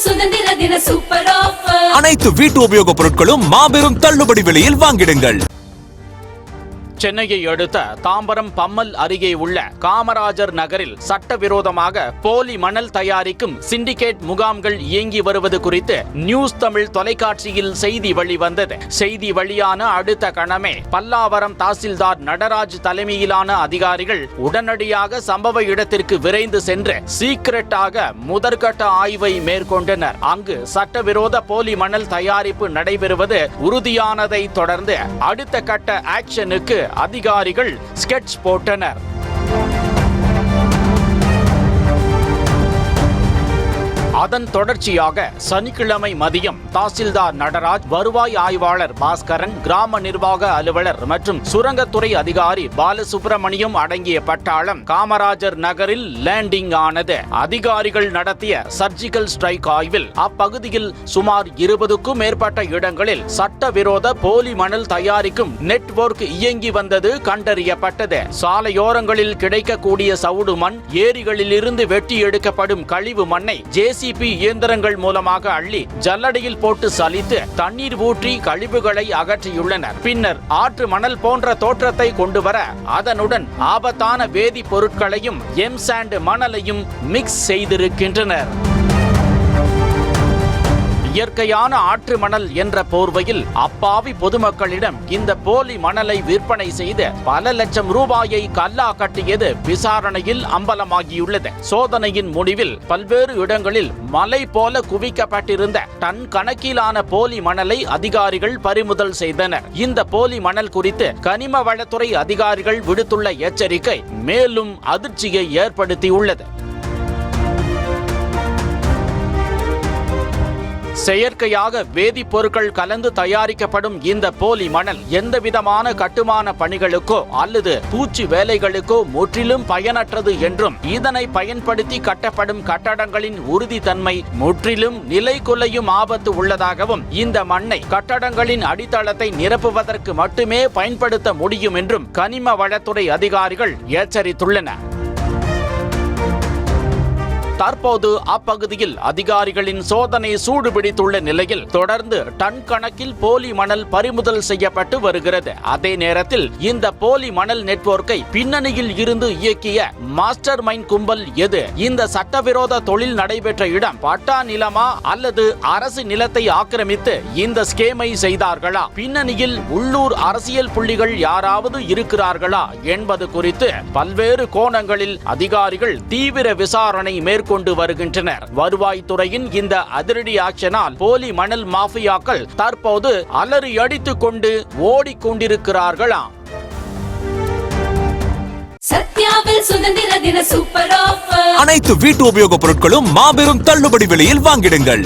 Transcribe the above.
சுதந்திர தின super offer. அனைத்து வீட்டு உபயோகப் பொருட்களும் மாபெரும் தள்ளுபடி விலையில் வாங்கிடுங்கள். சென்னையை அடுத்த தாம்பரம் பம்மல் அருகே உள்ள காமராஜர் நகரில் சட்டவிரோதமாக போலி மணல் தயாரிக்கும் சிண்டிகேட் முகாம்கள் இயங்கி வருவது குறித்து நியூஸ் தமிழ் தொலைக்காட்சியில் செய்தி வெளிவந்தது. செய்தி வெளியான அடுத்த கணமே பல்லாவரம் தாசில்தார் நடராஜ் தலைமையிலான அதிகாரிகள் உடனடியாக சம்பவ இடத்திற்கு விரைந்து சென்று சீக்கிரட்டாக முதற்கட்ட ஆய்வை மேற்கொண்டனர். அங்கு சட்டவிரோத போலி மணல் தயாரிப்பு நடைபெறுவது உறுதியானதை தொடர்ந்து அடுத்த கட்ட ஆக்ஷனுக்கு அதிகாரிகள் ஸ்கெட்ச் போட்டனர். அதன் தொடர்ச்சியாக சனிக்கிழமை மதியம் தாசில்தார் நடராஜ், வருவாய் ஆய்வாளர் பாஸ்கரன், கிராம நிர்வாக அலுவலர் மற்றும் சுரங்கத்துறை அதிகாரி பாலசுப்ரமணியம் அடங்கிய பட்டாளம் காமராஜர் நகரில் லேண்டிங் ஆனது. அதிகாரிகள் நடத்திய சர்ஜிக்கல் ஸ்ட்ரைக் ஆய்வில் அப்பகுதியில் சுமார் 20க்கும் மேற்பட்ட இடங்களில் சட்டவிரோத போலி மணல் தயாரிக்கும் நெட்வொர்க் இயங்கி வந்தது கண்டறியப்பட்டது. சாலையோரங்களில் கிடைக்கக்கூடிய சவுடு மண், ஏரிகளில் இருந்து வெட்டி எடுக்கப்படும் கழிவு மண்ணை ஜேசிபி இயந்திரங்கள் மூலமாக அள்ளி ஜல்லடையில் போட்டு சலித்து தண்ணீர் ஊற்றி கழிவுகளை அகற்றியுள்ளனர். பின்னர் ஆற்று மணல் போன்ற தோற்றத்தை கொண்டுவர அதனுடன் ஆபத்தான வேதி பொருட்களையும் எம்சாண்ட் மணலையும் மிக்ஸ் செய்திருக்கின்றனர். இயற்கையான ஆற்று மணல் என்ற போர்வையில் அப்பாவி பொதுமக்களிடம் இந்த போலி மணலை விற்பனை செய்து பல லட்சம் ரூபாயை கல்லா கட்டியது விசாரணையில் அம்பலமாகியுள்ளது. சோதனையின் முடிவில் பல்வேறு இடங்களில் மலை போல குவிக்கப்பட்டிருந்த டன் கணக்கிலான போலி மணலை அதிகாரிகள் பறிமுதல் செய்தனர். இந்த போலி மணல் குறித்து கனிம வளத்துறை அதிகாரிகள் விடுத்துள்ள எச்சரிக்கை மேலும் அதிர்ச்சியை ஏற்படுத்தியுள்ளது. செயற்கையாக வேதிப்பொருட்கள் கலந்து தயாரிக்கப்படும் இந்த போலி மணல் எந்தவிதமான கட்டுமான பணிகளுக்கோ அல்லது பூச்சி வேலைகளுக்கோ முற்றிலும் பயனற்றது என்றும், இதனை பயன்படுத்தி கட்டப்படும் கட்டடங்களின் உறுதித்தன்மை முற்றிலும் நிலை குலையும் ஆபத்து உள்ளதாகவும், இந்த மண்ணை கட்டடங்களின் அடித்தளத்தை நிரப்புவதற்கு மட்டுமே பயன்படுத்த முடியும் என்றும் கனிம வளத்துறை அதிகாரிகள் எச்சரித்துள்ளனர். தற்போது அப்பகுதியில் அதிகாரிகளின் சோதனை சூடுபிடித்துள்ள நிலையில் தொடர்ந்து டன் கணக்கில் போலி மணல் பறிமுதல் செய்யப்பட்டு வருகிறது. அதே நேரத்தில் இந்த போலி மணல் நெட்வொர்க்கை பின்னணியில் இருந்து இயக்கிய மாஸ்டர் மைண்ட் கும்பல் எது? இந்த சட்டவிரோத தொழில் நடைபெற்ற இடம் பட்டா நிலமா அல்லது அரசு நிலத்தை ஆக்கிரமித்து இந்த ஸ்கேமை செய்தார்களா? பின்னணியில் உள்ளூர் அரசியல் புள்ளிகள் யாராவது இருக்கிறார்களா என்பது குறித்து பல்வேறு கோணங்களில் அதிகாரிகள் தீவிர விசாரணை கொண்டு வருகின்றனர். வருவாய்த்துறையின் இந்த அதிரடி ஆக்ஷனால் போலி மணல் மாஃபியாக்கள் தற்போது அலறி அடித்துக் கொண்டு ஓடிக்கொண்டிருக்கிறார்களாம். சத்யாவில் சுதந்திர தின சூப்பர் ஆஃபர். அனைத்து வீட்டு உபயோகப் பொருட்களும் மாபெரும் தள்ளுபடி விலையில் வாங்கிடுங்கள்.